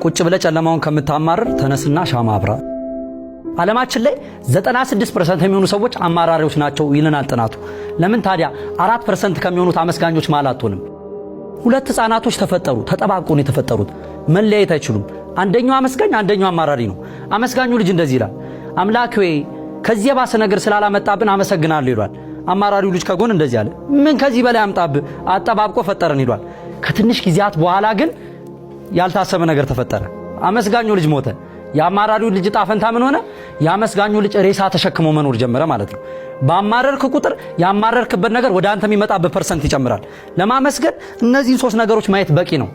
ቁጭ ብለ ጨለማውን ከምታማርር ተነስና ሻማ አብራ። ዓለማችን ላይ 96% የሚሆኑ ሰዎች አማራሪዎች ናቸው ይለናል ጥናቱ። ለምን ታዲያ 4% ከሚሆኑት አመስጋኞች ማለት አትሆንም? ሁለት ህፃናቶች ተፈጠሩ፣ ተጠባብቀው ነው የተፈጠሩት። መለያየት አይችሉም። አንደኛው አመስጋኝ፣ አንደኛው አማራሪ ነው። አመስጋኙ ልጅ እንደዚህ ይላል፣ አምላክ ሆይ ከዚህ የባሰ ነገር ስላላመጣብን አመሰግናለሁ ይሏል። አማራሪው ልጅ ከጎን እንደዚህ አለ፣ ምን ከዚህ በላይ አምጣብህ አጠባብቆ ፈጠረን ይሏል። ከትንሽ ጊዜያት በኋላ ግን ያልታሰበ ነገር ተፈጠረ። አመስጋኙ ልጅ ሞተ። ያማራሪው ልጅ ጣፈንታ ምን ሆነ? ያመስጋኙ ልጅ ሬሳ ተሸክሞ መኖር ጀመረ ማለት ነው። ባማረርክ ቁጥር ያማረርክበት ነገር ወደ አንተ የሚመጣበት ፐርሰንት ይጨምራል። ለማመስገን እነዚህን ሶስት ነገሮች ማየት በቂ ነው።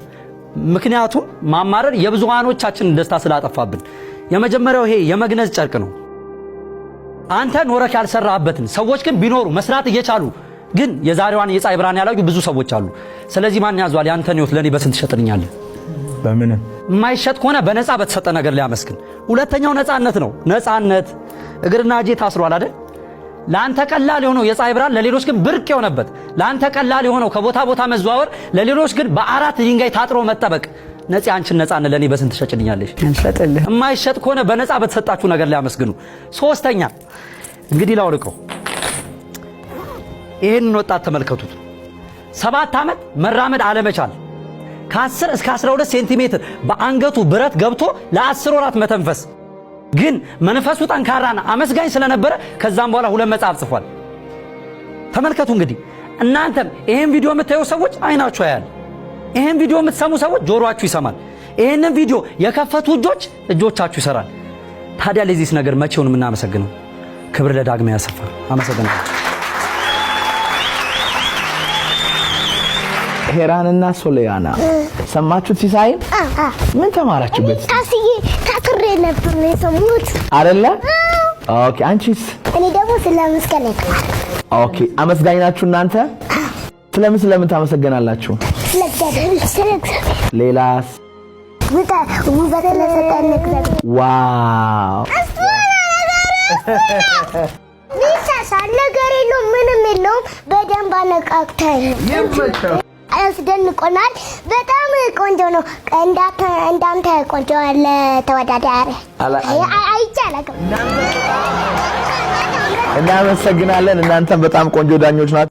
ምክንያቱም ማማረር የብዙሃኖቻችንን ደስታ ስላጠፋብን። የመጀመሪያው ይሄ የመግነዝ ጨርቅ ነው። አንተ ኖረክ ያልሰራህበትን ሰዎች ግን ቢኖሩ መስራት እየቻሉ ግን የዛሬዋን የፀሐይ ብርሃን ያላዩ ብዙ ሰዎች አሉ። ስለዚህ ማን ያዟል? ያንተን ህይወት ለኔ በስንት ሸጥልኛለህ? በምን የማይሸጥ ከሆነ በነፃ በተሰጠ ነገር ላይ አመስግን። ሁለተኛው ነፃነት ነው። ነፃነት እግርና እጄ ታስሯል አይደል? ለአንተ ቀላል የሆነው የፀሐይ ብርሃን ለሌሎች ግን ብርቅ የሆነበት፣ ለአንተ ቀላል የሆነው ከቦታ ቦታ መዘዋወር ለሌሎች ግን በአራት ድንጋይ ታጥሮ መጠበቅ። ነፃ አንቺን ነፃነት ለኔ በስንት ሸጭልኛለሽ? እንሰጥልህ። የማይሸጥ ከሆነ በነፃ በተሰጣችሁ ነገር ላይ አመስግኑ። ሶስተኛ እንግዲህ ላውልቀው፣ ይሄንን ወጣት ተመልከቱት። 7 ዓመት መራመድ አለመቻል፣ ከ10 እስከ 12 ሴንቲሜትር በአንገቱ ብረት ገብቶ ለ10 ወራት መተንፈስ፣ ግን መንፈሱ ጠንካራና አመስጋኝ ስለነበረ ከዛም በኋላ 2 መጽሐፍ ጽፏል። ተመልከቱ እንግዲህ እናንተም ይሄን ቪዲዮ የምታዩ ሰዎች አይናችሁ ያያል። ይሄን ቪዲዮ የምትሰሙ ሰዎች ጆሮአችሁ ይሰማል። ይሄንን ቪዲዮ የከፈቱ እጆቻችሁ ይሰራል። ታዲያ ለዚህስ ነገር መቼውን የምናመሰግነው? ክብር ለዳግማዊ አሰፋ። አመሰግናለሁ። ሄራንና ሶሊያና ሰማችሁት? ሲሳይን ምን ተማራችሁበት? ታስዬ ታክሬ ነበር ነው የሰሙት አይደለ? ኦኬ። አንቺስ? እኔ ደግሞ ስለመስገን ነበር። ኦኬ። አመስጋኝ ናችሁ እናንተ? ስለምን ታመሰግናላችሁ? ሌላስ? ውበት ለሰጠን እግዚአብሔር። ዋው! ሊሳሳል ነገር የለውም፣ ምንም የለውም። በደንብ አነቃቅተን አስደንቆናል። በጣም ቆንጆ ነው። እንዳንተ ቆንጆ ያለ ተወዳዳሪ አይቻልም። እናመሰግናለን። እናንተም በጣም ቆንጆ ዳኞች ናችሁ።